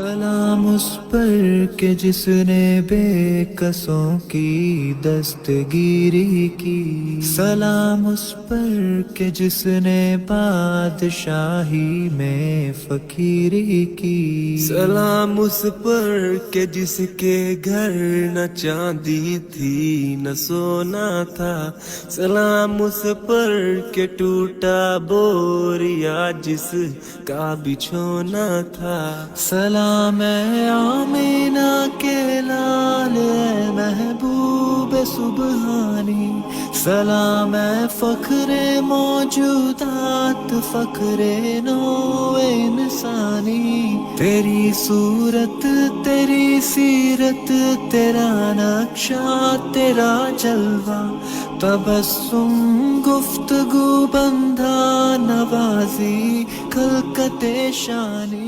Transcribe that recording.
सलाम उस पर के जिसने बेकसों की दस्तगीरी की। सलाम उस पर के जिसने बादशाही में फकीरी की। सलाम उस पर के जिसके घर न चांदी थी न सोना था। सलाम उस पर के टूटा बोरिया जिसका बिछोना था। सलाम है आमीना के लाल ए महबूब सुबहानी। सलाम है फख्रे मौजूदात फख्रे नो इंसानी। तेरी सूरत तेरी सीरत तेरा नक्शा तेरा जलवा तबस्सुम गुफ्तगू बंधा नवाजी खलकते शानी।